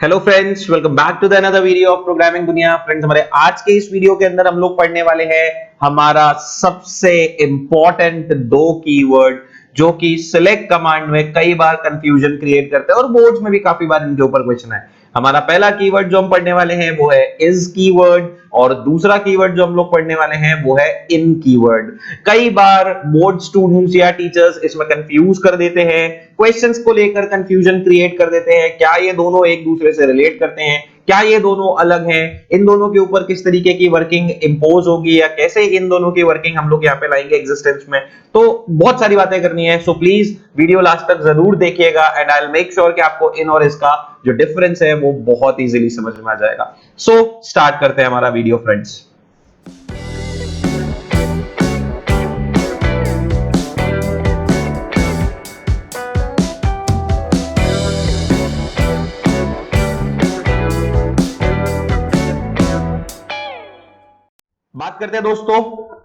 Hello friends, welcome back to the another video of programming Duniya. Friends, हमारे आज के इस वीडियो के अंदर हम लोग पढ़ने वाले हैं हमारा सबसे इंपॉर्टेंट दो कीवर्ड जो कि सिलेक्ट कमांड में कई बार कंफ्यूजन क्रिएट करते हैं और बोर्ड्स में भी काफी बार इनके ऊपर क्वेश्चन है। हमारा पहला कीवर्ड जो हम पढ़ने वाले हैं वो है इज कीवर्ड और दूसरा कीवर्ड जो हम लोग पढ़ने वाले हैं वो है इन कीवर्ड। कई बार बोर्ड स्टूडेंट्स या टीचर्स इसमें कंफ्यूज कर देते हैं, क्वेश्चंस को लेकर कंफ्यूजन क्रिएट कर देते हैं। क्या ये दोनों एक दूसरे से रिलेट करते हैं, क्या ये दोनों अलग हैं, इन दोनों के ऊपर किस तरीके की वर्किंग इंपोज होगी या कैसे इन दोनों की वर्किंग हम लोग यहाँ पे लाएंगे एग्जिस्टेंस में। तो बहुत सारी बातें करनी है, सो प्लीज वीडियो लास्ट तक जरूर देखिएगा and I will make sure कि आपको इन और इसका जो डिफरेंस है वो बहुत इजीली समझ में आ जाएगा। सो स्टार्ट करते हैं हमारा वीडियो फ्रेंड्स। बात करते हैं दोस्तों,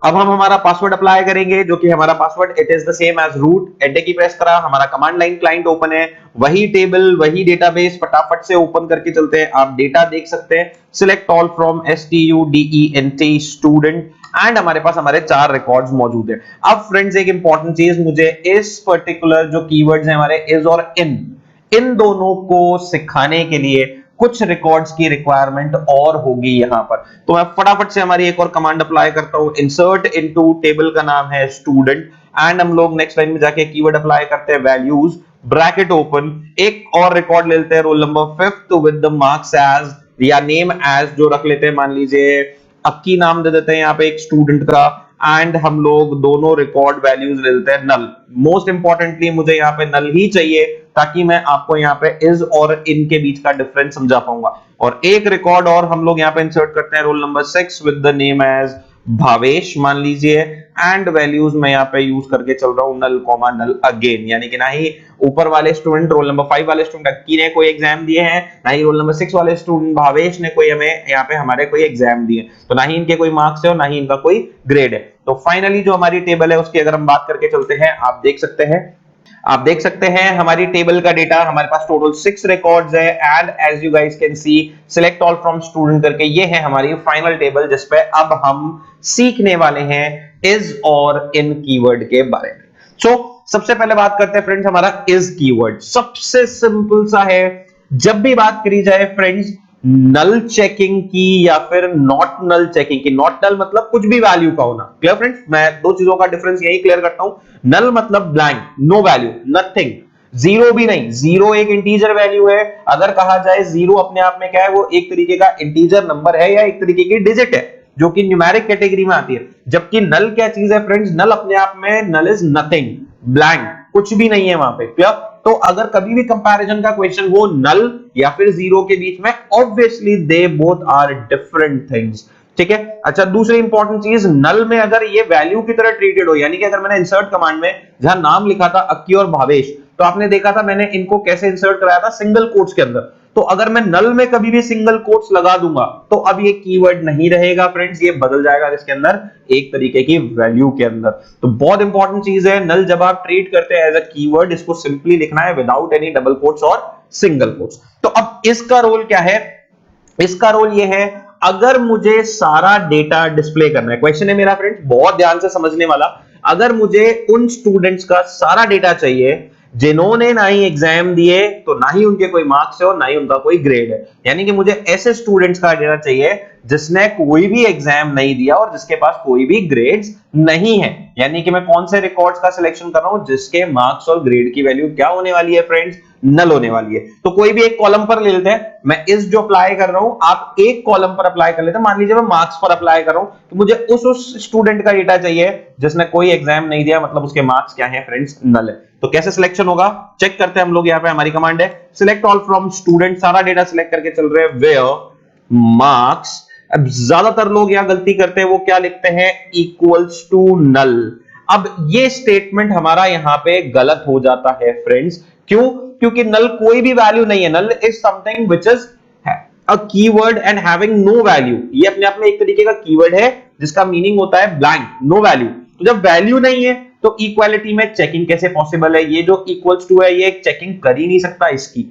अब हम हमारा पासवर्ड अप्लाई करेंगे जो कि हमारा password it is the same as root. Enter key press करा, हमारा कमांड लाइन क्लाइंट ओपन है, वही टेबल वही डेटाबेस फटाफट से ओपन करके चलते हैं। आप डेटा देख सकते हैं, select all from STUDENT student and हमारे पास हमारे 4 रिकॉर्ड्स मौजूद है। अब फ्रेंड्स एक इंपॉर्टेंट चीज, मुझे इस पर्टिकुलर जो कीवर्ड्स हैं हमारे इज और इन दोनों को सिखाने के लिए कुछ रिकॉर्ड्स की रिक्वायरमेंट और होगी यहां पर। तो मैं फटाफट से हमारी एक और कमांड अप्लाई करता हूं, इंसर्ट इनटू, टेबल का नाम है स्टूडेंट एंड हम लोग नेक्स्ट लाइन में जाके कीवर्ड अप्लाई करते हैं वैल्यूज, ब्रैकेट ओपन, एक और रिकॉर्ड ले लेते हैं roll number 5 with the marks as या नेम एज जो रख लेते हैं, मान लीजिए अक्की नाम दे देते हैं यहाँ पे एक स्टूडेंट का एंड हम लोग दोनों रिकॉर्ड वैल्यूज ले लेते हैं नल। मोस्ट इंपॉर्टेंटली मुझे यहाँ पे नल ही चाहिए ताकि मैं आपको यहाँ पे इज और इन के बीच का डिफरेंस समझा पाऊंगा। और एक रिकॉर्ड और हम लोग यहाँ पे इंसर्ट करते हैं roll number 6 with the name as Bhavesh मान लीजिए एंड वैल्यूज मैं यहाँ पे यूज करके चल रहा हूं नल कॉमा नल अगेन, यानी कि ना ही ऊपर वाले स्टूडेंट रोल नंबर 5 वाले स्टूडेंट अक्की ने कोई एग्जाम दिए हैं, ना ही रोल नंबर 6 वाले स्टूडेंट भावेश ने कोई हमें यहाँ पे हमारे कोई एग्जाम दिए, तो ना ही इनके कोई मार्क्स है और ना ही इनका कोई ग्रेड है। तो फाइनली जो हमारी टेबल है उसकी अगर हम बात करके चलते हैं, आप देख सकते हैं हमारी टेबल का डेटा, हमारे पास टोटल 6 रिकॉर्ड्स है and as you guys can see select all from student करके ये है हमारी फाइनल टेबल जिस पे अब हम सीखने वाले हैं इज और इन कीवर्ड के बारे में। सो सबसे पहले बात करते हैं फ्रेंड्स हमारा इज कीवर्ड। सबसे सिंपल सा है, जब भी बात करी जाए फ्रेंड्स नल चेकिंग की या फिर नॉट नल चेकिंग की, नॉट नल मतलब कुछ भी वैल्यू का होना। क्लियर फ्रेंड्स, मैं दो चीजों का डिफरेंस यही क्लियर करता हूं। नल मतलब blank, no value, nothing, zero भी नहीं। जीरो एक इंटीजर वैल्यू है, अगर कहा जाए जीरो अपने आप में क्या है, वो एक तरीके का इंटीजर नंबर है या एक तरीके की डिजिट है जो कि न्यूमेरिक कैटेगरी में आती है। जबकि नल क्या चीज है फ्रेंड्स, नल अपने आप में नल इज नथिंग, ब्लैंक, कुछ भी नहीं है वहां पे। क्लियर, तो अगर कभी भी कंपैरिजन का क्वेश्चन हो नल या फिर जीरो के बीच में, obviously they both are different things. ठीक है, अच्छा दूसरी इंपॉर्टेंट चीज, नल में अगर ये वैल्यू की तरह ट्रीटेड हो, यानी कि अगर मैंने इंसर्ट कमांड में जहां नाम लिखा था अक्की और भावेश, तो आपने देखा था मैंने इनको कैसे इंसर्ट कराया था, सिंगल कोट्स के अंदर। तो अगर मैं नल में कभी भी सिंगल कोट्स लगा दूंगा तो अब ये कीवर्ड नहीं रहेगा फ्रेंड्स, ये बदल जाएगा इसके अंदर एक तरीके की वैल्यू के अंदर। तो बहुत इंपॉर्टेंट चीज है, नल जब आप ट्रीट करते हैं एज अ कीवर्ड, इसको सिंपली लिखना है विदाउट एनी डबल कोट्स और सिंगल कोट्स। तो अब इसका रोल क्या है, इसका रोल ये है अगर मुझे सारा डेटा डिस्प्ले करना है, क्वेश्चन है मेरा फ्रेंड्स बहुत ध्यान से समझने वाला, अगर मुझे उन स्टूडेंट्स का सारा डेटा चाहिए जिन्होंने ना ही एग्जाम दिए, तो ना ही उनके कोई मार्क्स है और ना ही उनका कोई ग्रेड है, यानी कि मुझे ऐसे स्टूडेंट्स का डेटा चाहिए जिसने कोई भी एग्जाम नहीं दिया और जिसके पास कोई भी ग्रेड्स नहीं है। यानी कि मैं कौन से रिकॉर्ड्स का सिलेक्शन कर रहा हूं जिसके मार्क्स और ग्रेड की वैल्यू क्या होने वाली है फ्रेंड्स, नल होने वाली है। तो कोई भी एक कॉलम पर ले लेते हैं, मैं इस जो अप्लाई कर रहा हूं आप एक कॉलम पर अप्लाई कर लेते हैं, मान लीजिए मैं मार्क्स पर अप्लाई कर रहा हूं, तो मुझे उस स्टूडेंट का डेटा चाहिए जिसने कोई एग्जाम नहीं दिया, मतलब उसके मार्क्स क्या है फ्रेंड्स, नल है। तो कैसे सिलेक्शन होगा चेक करते हैं हम लोग, यहाँ पे हमारी कमांड है सिलेक्ट ऑल फ्रॉम स्टूडेंट, सारा डेटा सिलेक्ट करके चल रहे हैं वेयर मार्क्स। अब ज्यादातर लोग यहां गलती करते हैं, वो क्या लिखते हैं इक्वल्स टू नल। अब ये स्टेटमेंट हमारा यहां पे गलत हो जाता है फ्रेंड्स, क्यों, क्योंकि नल कोई भी वैल्यू नहीं है, null is something which is a keyword and having no value. ये अपने आप में एक तरीके का कीवर्ड है जिसका मीनिंग होता है ब्लैंक, नो वैल्यू। तो जब वैल्यू नहीं है तो इक्वालिटी में चेकिंग कैसे पॉसिबल है, ये जो इक्वल्स टू है ये चेकिंग कर ही नहीं सकता इसकी।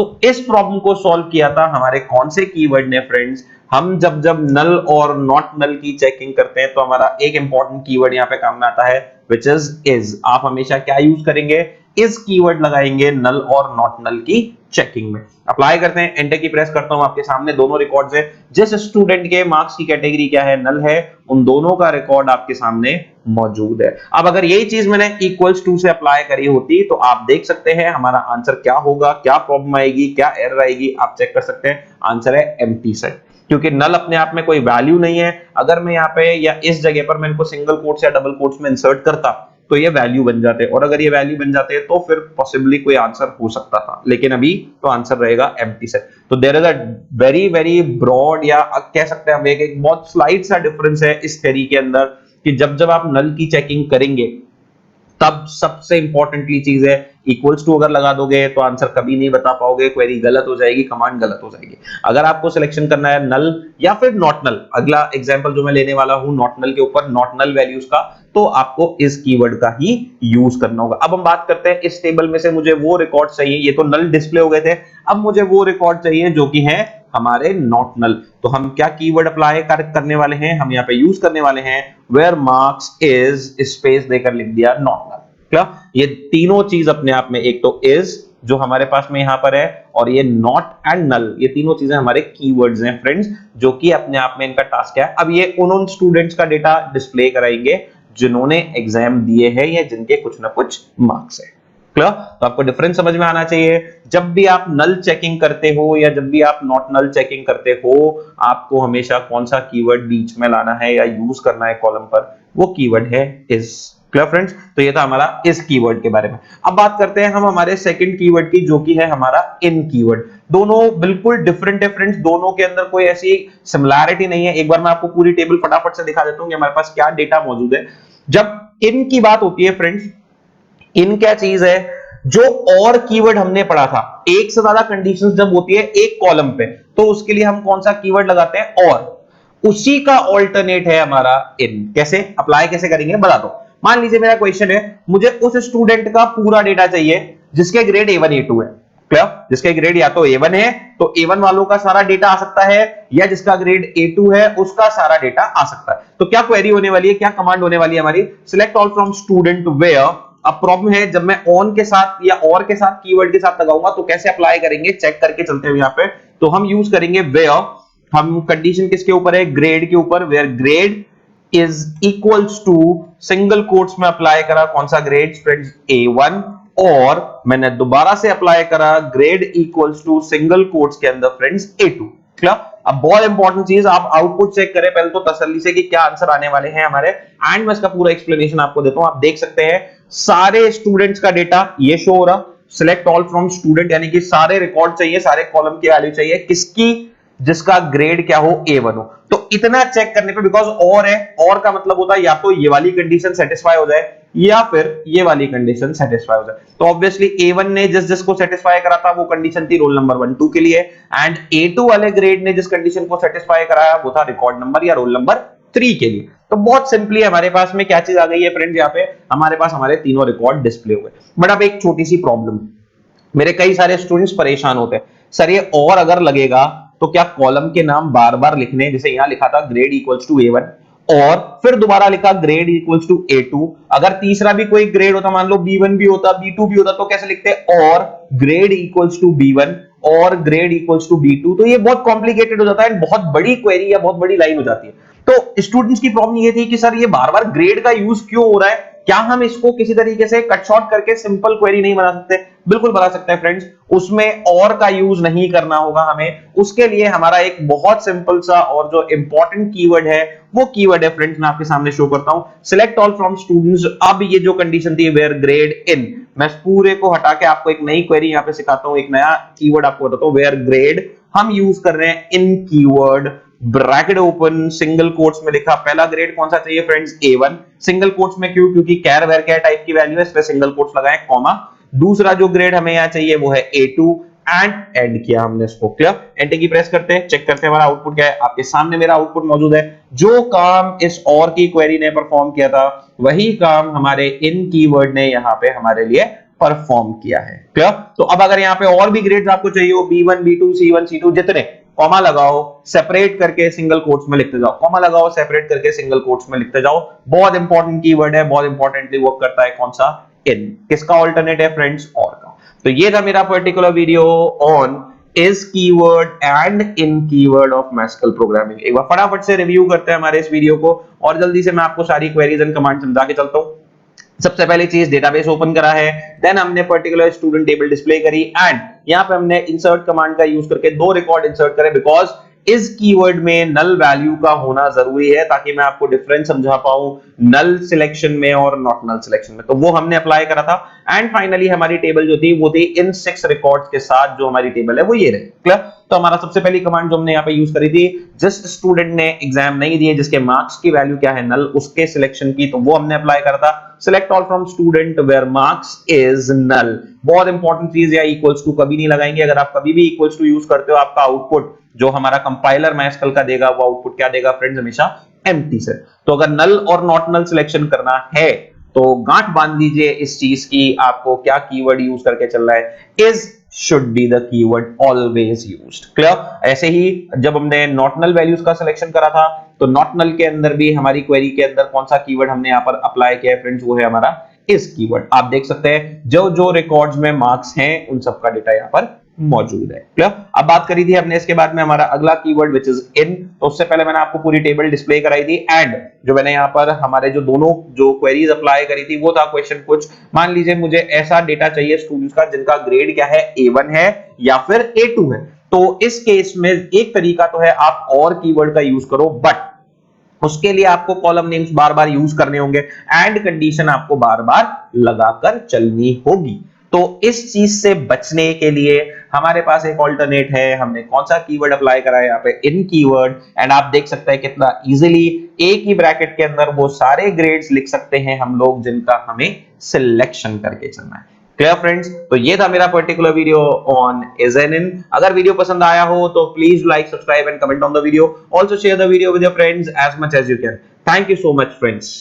तो इस प्रॉब्लम को सॉल्व किया था हमारे कौन से कीवर्ड ने फ्रेंड्स, हम जब जब नल और नॉट नल की चेकिंग करते हैं तो हमारा एक इंपॉर्टेंट कीवर्ड यहां पे काम में आता है विच इज। आप हमेशा क्या यूज करेंगे, इस कीवर्ड लगाएंगे नल और नॉट नल की चेकिंग में। अप्लाई करते हैं, एंटर की प्रेस करता हूं, आपके सामने दोनों रिकॉर्ड्स है। जिस स्टूडेंट के मार्क्स की कैटेगरी क्या है, नल है, उन दोनों का रिकॉर्ड आपके सामने मौजूद है। अब अगर यही चीज मैंने इक्वल्स टू से अप्लाई करी होती तो आप देख सकते हैं हमारा आंसर क्या होगा, क्या प्रॉब्लम आएगी, क्या एरर आएगी, आप चेक कर सकते हैं। आंसर है एम्प्टी सेट, क्योंकि नल अपने आप में कोई वैल्यू नहीं है। अगर मैं यहाँ पे या इस जगह पर मैं इनको सिंगल कोट्स या डबल कोट्स में इंसर्ट करता तो ये वैल्यू बन जाते, और अगर ये वैल्यू बन जाते तो फिर पॉसिबली कोई आंसर हो सकता था, लेकिन अभी तो आंसर रहेगा एम्प्टी सेट। तो there is a very very broad, या कह सकते हैं हम एक बहुत स्लाइड सा डिफरेंस है इस थ्योरी के अंदर, कि जब जब आप नल की चेकिंग करेंगे तब सबसे इंपॉर्टेंटली चीज है इक्वल्स टू अगर लगा दोगे तो आंसर कभी नहीं बता पाओगे, क्वेरी गलत हो जाएगी, कमांड गलत हो जाएगी। अगर आपको सिलेक्शन करना है नल या फिर नॉट नल, अगला एग्जांपल जो मैं लेने वाला हूं नॉट नल के ऊपर, नॉट नल वैल्यूज का, तो आपको इस कीवर्ड का ही यूज करना होगा। अब हम बात करते हैं इस टेबल में से मुझे वो रिकॉर्ड चाहिए, ये तो नल डिस्प्ले हो गए थे, अब मुझे वो रिकॉर्ड चाहिए जो कि है हमारे नॉट नल। तो हम क्या कीवर्ड अप्लाई करने वाले हैं, हम यहाँ पे यूज करने वाले हैं वेयर मार्क्स इज स्पेस देकर लिख दिया नॉट नल। क्या ये तीनों चीज अपने आप में, एक तो इज जो हमारे पास में यहां पर है, और ये नॉट एंड नल, ये तीनों चीजें हमारे कीवर्ड्स हैं फ्रेंड्स, जो कि अपने आप में इनका टास्क है। अब ये उन स्टूडेंट्स का डेटा डिस्प्ले कराएंगे जिन्होंने एग्जाम दिए हैं या जिनके कुछ ना कुछ मार्क्स है। क्लियर? तो आपको डिफरेंस समझ में आना चाहिए। जब भी आप नल चेकिंग करते हो या जब भी आप नॉट नल चेकिंग करते हो, आपको हमेशा कौन सा कीवर्ड बीच में लाना है या यूज करना है कॉलम पर, वो कीवर्ड है इज। Clear friends? तो ये था हमारा इस कीवर्ड के बारे में। अब बात करते हैं हम हमारे सेकंड कीवर्ड की, जो कि है हमारा इन कीवर्ड। दोनों बिल्कुल डिफरेंट है फ्रेंड्स, दोनों के अंदर कोई ऐसी सिमिलैरिटी नहीं है। एक बार मैं आपको पूरी टेबल फटाफट से दिखा देता हूं कि हमारे पास क्या डेटा मौजूद है। जब इन की बात होती है फ्रेंड्स, इन क्या चीज है, जो और कीवर्ड हमने पढ़ा था, एक से ज्यादा कंडीशंस जब होती है एक कॉलम पे, तो उसके लिए हम कौन सा कीवर्ड लगाते हैं, और उसी का ऑल्टरनेट है हमारा इन। कैसे अप्लाई कैसे करेंगे बता दो। मान लीजिए मेरा क्वेश्चन है, मुझे उस स्टूडेंट का पूरा डेटा चाहिए जिसके ग्रेड A1 A2 है। क्लियर? जिसके ग्रेड या तो A1 है तो A1 वालों का सारा डेटा आ सकता है, या जिसका ग्रेड A2 है उसका सारा डेटा आ सकता है। तो क्या क्वेरी होने वाली है, क्या कमांड होने वाली है हमारी, select all from student where. अब प्रॉब्लम है, जब मैं ऑन के साथ या और के साथ कीवर्ड के साथ लगाऊंगा तो कैसे अप्लाई करेंगे, चेक करके चलते हैं यहां पे। तो हम यूज करेंगे वेयर, हम कंडीशन किसके ऊपर है, ग्रेड के ऊपर, where grade is equals to, single quotes में अप्लाई करा कौन सा ग्रेड फ्रेंड्स, A1, और मैंने दोबारा से अप्लाई करा grade equals to single quotes के अंदर फ्रेंड्स A2। क्लियर? अब बहुत इंपॉर्टेंट चीज, आप आउटपुट चेक करें पहले तो तसल्ली से कि क्या आंसर आने वाले हैं हमारे, एंड मैं इसका पूरा एक्सप्लेनेशन आपको देता हूं। आप देख सकते हैं सारे स्टूडेंट्स का डेटा ये शो हो रहा, सिलेक्ट ऑल फ्रॉम स्टूडेंट, यानी कि सारे रिकॉर्ड चाहिए, सारे कॉलम की वैल्यू चाहिए, किसकी, जिसका ग्रेड क्या हो, A1 हो। तो इतना चेक करने पे, बिकॉज और है, और का मतलब होता है या तो ये वाली कंडीशन सेटिस्फाई हो जाए या फिर ये वाली कंडीशन सेटिस्फाई हो जाए। तो ऑब्वियसली A1 ने जिस जिसको सेटिस्फाई करा था वो कंडीशन थी रोल नंबर 1 2 के लिए, एंड A2 वाले ग्रेड ने जिस कंडीशन को सेटिस्फाई कराया वो था रिकॉर्ड नंबर या रोल नंबर 3 के लिए। तो बहुत सिंपली हमारे पास में क्या चीज आ गई है फ्रेंड्स, यहाँ पे हमारे पास हमारे तीनों रिकॉर्ड डिस्प्ले हो गए। बट अब एक छोटी सी प्रॉब्लम, मेरे कई सारे स्टूडेंट्स परेशान होते हैं, सर ये और अगर लगेगा तो क्या कॉलम के नाम बार बार लिखने, जैसे यहां लिखा था ग्रेड इक्वल्स टू A1 और फिर दोबारा लिखा ग्रेड इक्वल्स टू A2, अगर तीसरा भी कोई ग्रेड होता, मान लो B1 भी होता, B2 भी होता, तो कैसे लिखते, और ग्रेड इक्वल्स टू B1 और ग्रेड इक्वल्स टू B2, तो ये बहुत कॉम्प्लिकेटेड हो जाता है, बहुत बड़ी क्वेरी या बहुत बड़ी लाइन हो जाती है। तो स्टूडेंट्स की प्रॉब्लम ये थी कि सर ये बार बार ग्रेड का यूज क्यों हो रहा है, क्या हम इसको किसी तरीके से कट शॉर्ट करके सिंपल क्वेरी नहीं बना सकते? बिल्कुल बना सकते हैं फ्रेंड्स, उसमें और का यूज नहीं करना होगा हमें। उसके लिए हमारा एक बहुत सिंपल सा और जो इंपॉर्टेंट कीवर्ड है वो कीवर्ड है फ्रेंड्स, मैं आपके सामने शो करता हूं, सिलेक्ट ऑल फ्रॉम स्टूडेंट्स। अब ये जो कंडीशन थी वेयर ग्रेड इन, मैं पूरे को हटा के आपको एक नई क्वेरी यहां पे सिखाता हूं, एक नया कीवर्ड आपको बताता हूं, वेयर ग्रेड हम यूज कर रहे हैं in keyword, bracket open, single quotes में लिखा पहला ग्रेड कौन सा चाहिए फ्रेंड्स, A1, सिंगल कोट्स में क्यों, क्योंकि कैर वेर कैर टाइप की वैल्यू है, इस पे सिंगल कोट्स लगाए कॉमा, दूसरा जो ग्रेड हमें यहां चाहिए वो है A2, एंड एंड किया हमने इसको। क्लियर? एंटर की प्रेस करते हैं, चेक करते हैं हमारा आउटपुट क्या है। आपके सामने मेरा आउटपुट मौजूद है, जो काम इस और की क्वेरी ने परफॉर्म किया था वही काम हमारे इन कीवर्ड ने यहां पे हमारे लिए परफॉर्म किया है। क्लियर? तो अब अगर यहाँ पे और भी ग्रेड्स आपको चाहिए हो, B1 B2 C1 C2 जितने, कॉमा लगाओ, सेपरेट करके सिंगल कोट्स में लिखते जाओ, कॉमा लगाओ, सेपरेट करके सिंगल कोट्स में लिखते जाओ। बहुत इंपॉर्टेंट कीवर्ड है, बहुत इंपॉर्टेंटली वर्क करता है। कौन सा? इन। किसका ऑल्टरनेट है फ्रेंड्स? और का। तो ये था मेरा particular video on is keyword and in keyword of MySQL programming. एक बार फटाफट से रिव्यू करते हैं हमारे इस वीडियो को और जल्दी से मैं आपको सारी क्वेरीज एंड कमांड समझा के चलता हूं। सबसे पहली चीज डेटाबेस ओपन करा है, देन हमने पर्टिकुलर स्टूडेंट टेबल डिस्प्ले करी एंड यहां पे हमने इंसर्ट कमांड का यूज करके दो रिकॉर्ड इंसर्ट करे, बिकॉज इस कीवर्ड में नल वैल्यू का होना जरूरी है ताकि मैं आपको डिफरेंस समझा पाऊं नल सिलेक्शन में और नॉट नल सिलेक्शन में। तो वो हमने अप्लाई करा था एंड फाइनली हमारी टेबल जो थी वो थी इन 6 रिकॉर्ड्स के साथ। जो हमारी टेबल है वो ये रही। क्लियर? तो हमारा सबसे पहली कमांड जो हमने यहाँ पे यूज करी थी, जस्ट स्टूडेंट ने एग्जाम नहीं दिए जिसके मार्क्स की वैल्यू क्या है नल, उसके सिलेक्शन की, तो वो हमने अप्लाई करा था। Select all from student where marks is null. बहुत इंपॉर्टेंट चीज है, इक्वल्स टू कभी नहीं लगाएंगे। अगर आप कभी भी इक्वल्स टू यूज करते हो, आपका आउटपुट जो हमारा कंपाइलर मैस्कल का देगा वो आउटपुट क्या देगा फ्रेंड्स? हमेशा एम्प्टी से। तो अगर नल और नॉट नल सिलेक्शन करना है तो गांठ बांध लीजिए इस चीज की, आपको क्या कीवर्ड यूज करके चल रहा है। Is should be the keyword always used. Clear? ऐसे ही जब हमने नॉट नल वैल्यूज का सिलेक्शन करा था तो नॉट नल के अंदर भी हमारी क्वेरी के अंदर कौन सा कीवर्ड हमने यहां पर अप्लाई किया है फ्रेंड्स? वो है हमारा इस कीवर्ड। आप देख सकते हैं जो जो रिकॉर्ड्स में मार्क्स हैं उन सब का डेटा यहां पर मौजूद है। क्लियर? अब बात करी थी हमने इसके बाद में हमारा अगला कीवर्ड विच इज इन। तो उससे पहले मैंने आपको पूरी टेबल डिस्प्ले कराई थी एंड जो मैंने यहाँ पर हमारे जो दोनों जो क्वेरीज अप्लाई करी थी वो था क्वेश्चन कुछ, मान लीजिए मुझे ऐसा डेटा चाहिए स्टूडेंट्स का जिनका ग्रेड क्या है, A1 है या फिर A2 है। तो इस केस में एक तरीका तो है आप और कीवर्ड का यूज करो, बट उसके लिए आपको कॉलम नेम्स बार बार यूज करने होंगे एंड कंडीशन आपको बार बार लगाकर चलनी होगी। तो इस चीज से बचने के लिए हमारे पास एक ऑल्टरनेट है। हमने कौन सा कीवर्ड अप्लाई करा है यहाँ पे? इन कीवर्ड। एंड आप देख सकते हैं कितना इजीली एक ही ब्रैकेट के अंदर वो सारे ग्रेड्स लिख सकते हैं हम लोग जिनका हमें सिलेक्शन करके चलना है। Clear friends? तो ये था मेरा particular video on is and in. अगर वीडियो पसंद आया हो तो please like, subscribe and comment on the video. Also share the video with your friends as much as you can. Thank you so much friends.